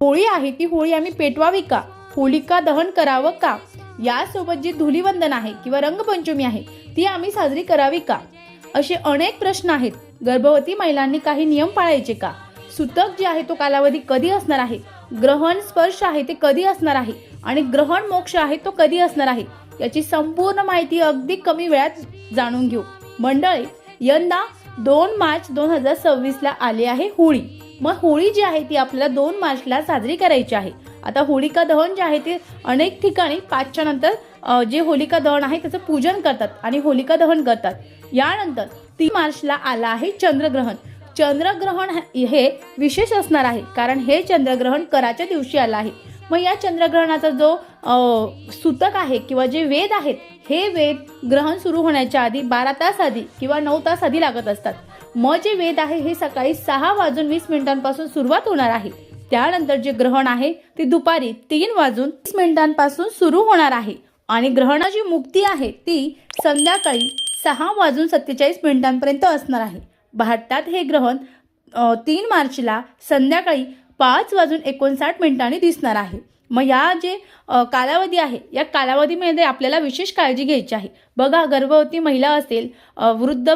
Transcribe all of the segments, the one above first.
होळी आहे ती होळी आम्ही पेटवावी का? होलिका दहन करावं का? यासोबत जी धुलीवंदन आहे किंवा रंगपंचमी आहे ती आम्ही साजरी करावी का? असे अनेक प्रश्न आहेत. गर्भवती महिलांनी काही नियम पाळायचे का? सुतक जे आहे तो कालावधी कधी असणार आहे? ग्रहण स्पर्श आहे ते कधी असणार आहे? आणि ग्रहण मोक्ष आहे तो कधी असणार आहे? याची संपूर्ण माहिती अगदी कमी वेळात जाणून घेऊ. मंडळी, यंदा 2 मार्च 2026 ला आली आहे होळी. मग होळी जी आहे ती आपल्याला 2 मार्चला साजरी करायची आहे. आता होलिका दहन जे आहे ते अनेक ठिकाणी 5च्या नंतर जे होलिका दहन आहे त्याचं पूजन करतात आणि होलिका दहन करतात. यानंतर 3 मार्चला आला आहे चंद्रग्रहण. चंद्रग्रहण हे विशेष असणार आहे कारण हे चंद्रग्रहण कराच्या दिवशी आलं आहे. मग या चंद्रग्रहणाचा जो सूतक आहे किंवा जे वेद आहेत हे वेद ग्रहण सुरू होण्याच्या आधी 12 तास आधी किंवा 9 तास आधी लागत असतात. मग जे वेद आहे हे सकाळी 6:20 सुरुवात होणार आहे. त्यानंतर जे ग्रहण आहे ते दुपारी 3:20 सुरू होणार आहे आणि ग्रहणाची मुक्ती आहे ती संध्याकाळी 6:47 असणार आहे. भारतात हे ग्रहण 3 मार्चला संध्याकाळी 5:59 दिसणार आहे. मग या जे कालावधी आहे या कालावधीमध्ये आपल्याला विशेष काळजी घ्यायची आहे. बघा, गर्भवती महिला असेल, वृद्ध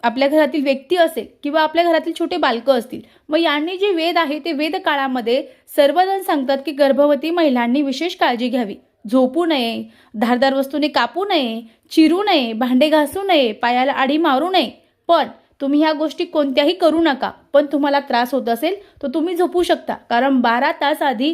आपल्या घरातील व्यक्ती असेल किंवा आपल्या घरातील छोटे बालकं असतील, मग यांनी जे वेद आहे ते वेद काळामध्ये सर्वजण सांगतात की गर्भवती महिलांनी विशेष काळजी घ्यावी. झोपू नये, धारदार वस्तूने कापू नये, चिरू नये, भांडे घासू नये, पायाला आडी मारू नये. पण तुम्ही ह्या गोष्टी कोणत्याही करू नका. पण तुम्हाला त्रास होत असेल तर तुम्ही झोपू शकता कारण 12 तास आधी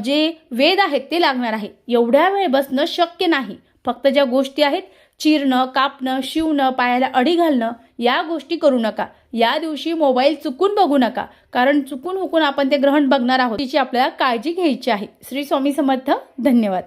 जे वेद आहेत ते लागणार आहे. एवढ्या वेळ बसणं शक्य नाही. फक्त ज्या गोष्टी आहेत चिरणं, कापणं, शिवणं, पायाला अडी घालणं या गोष्टी करू नका. या दिवशी मोबाईल चुकून बघू नका कारण चुकून हुकून आपण ते ग्रहण बघणार आहोत. तिची आपल्याला काळजी घ्यायची आहे. श्री स्वामी समर्थ. धन्यवाद.